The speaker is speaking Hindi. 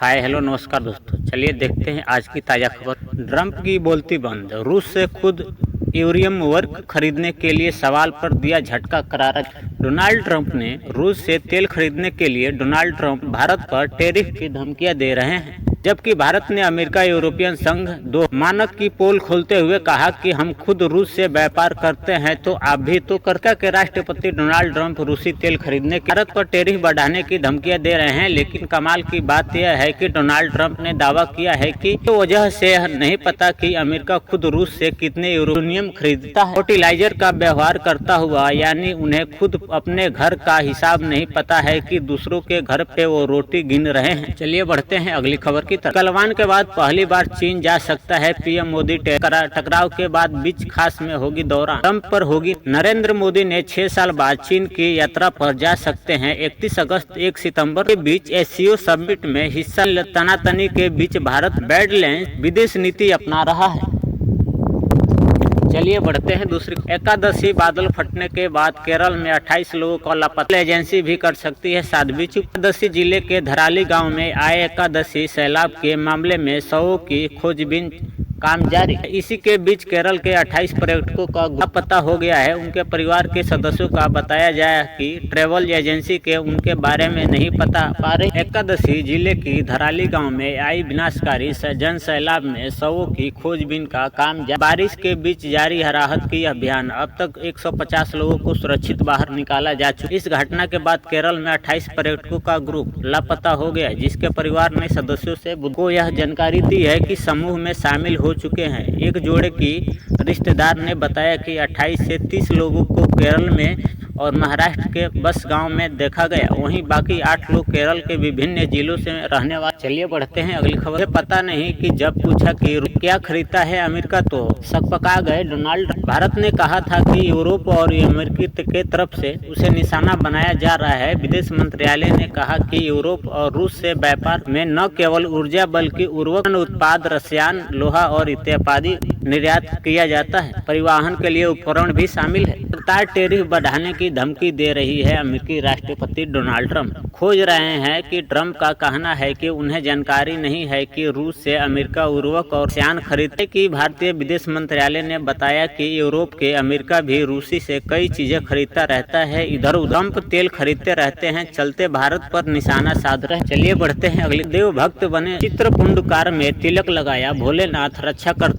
हाय हेलो नमस्कार दोस्तों, चलिए देखते हैं आज की ताज़ा खबर। ट्रंप की बोलती बंद, रूस से खुद यूरेनियम वर्क खरीदने के लिए सवाल पर दिया झटका करारा। डोनाल्ड ट्रंप ने रूस से तेल खरीदने के लिए डोनाल्ड ट्रंप भारत पर टैरिफ की धमकियां दे रहे हैं, जबकि भारत ने अमेरिका यूरोपियन संघ दो मानक की पोल खोलते हुए कहा कि हम खुद रूस से व्यापार करते हैं तो आप भी तो। अमेरिका के राष्ट्रपति डोनाल्ड ट्रंप रूसी तेल खरीदने के भारत पर टैरिफ बढ़ाने की धमकियां दे रहे हैं, लेकिन कमाल की बात यह है कि डोनाल्ड ट्रंप ने दावा किया है कि तो वजह से नहीं पता कि अमेरिका खुद रूस से कितने यूरेनियम खरीदता है। फर्टिलाइजर का व्यवहार करता हुआ, यानी उन्हें खुद अपने घर का हिसाब नहीं पता है कि दूसरों के घर पे वो रोटी गिन रहे हैं। चलिए बढ़ते हैं अगली खबर की तरफ। गलवान के बाद पहली बार चीन जा सकता है पीएम मोदी। टकराव के बाद बीच खास में होगी दौरा, ट्रंप पर होगी। नरेंद्र मोदी ने 6 साल बाद चीन की यात्रा पर जा सकते हैं। 31 अगस्त 1 सितंबर के बीच एससीओ समिट में हिस्सा। तनातनी के बीच भारत बैलेंस विदेश नीति अपना रहा है। चलिए बढ़ते हैं दूसरी। एकादशी बादल फटने के बाद केरल में 28 लोगों को लापता, एजेंसी भी कर सकती है साध्वी चुप। एकादशी जिले के धराली गांव में आए एकादशी सैलाब के मामले में शवों की खोजबीन काम जारी। इसी के बीच केरल के 28 पर्यटकों का लापता हो गया है। उनके परिवार के सदस्यों का बताया जाए कि ट्रैवल एजेंसी के उनके बारे में नहीं पता पा रहे। एकादशी जिले की धराली गांव में आई विनाशकारी जन सैलाब में शवों की खोजबीन का काम जारी। बारिश के बीच जारी राहत की अभियान, अब तक 150 लोगों को सुरक्षित बाहर निकाला जा चुका। इस घटना के बाद केरल में 28 पर्यटकों का ग्रुप लापता हो गया, जिसके परिवार ने सदस्यों से को यह जानकारी दी है कि समूह में शामिल हो चुके हैं। एक जोड़े की रिश्तेदार ने बताया कि 28 से 30 लोगों को केरल में और महाराष्ट्र के बस गांव में देखा गया। वहीं बाकी 8 लोग केरल के विभिन्न जिलों से रहने वाले। चलिए बढ़ते हैं अगली खबर। पता नहीं कि जब पूछा कि क्या खरीदता है अमेरिका तो सकपका गए डोनाल्ड। भारत ने कहा था कि यूरोप और अमेरिका के तरफ से उसे निशाना बनाया जा रहा है। विदेश मंत्रालय ने कहा कि यूरोप और रूस से व्यापार में न केवल ऊर्जा बल्कि उर्वरक उत्पाद, रसायन, लोहा और इत्यादि निर्यात किया जाता है। परिवहन के लिए उपकरण भी शामिल है। सरकार टैरिफ बढ़ाने की धमकी दे रही है। अमेरिकी राष्ट्रपति डोनाल्ड ट्रंप खोज रहे हैं कि ट्रंप का कहना है कि उन्हें जानकारी नहीं है कि रूस से अमेरिका उर्वरक और रसायन खरीदने की। भारतीय विदेश मंत्रालय ने बताया कि यूरोप के अमेरिका भी रूसी से कई चीजें खरीदता रहता है। इधर ट्रंप तेल खरीदते रहते हैं, चलते भारत पर निशाना साध रहे। चलिए बढ़ते हैं अगले। देव भक्त बने, चित्रकुंड कार में तिलक लगाया, भोलेनाथ रक्षा कर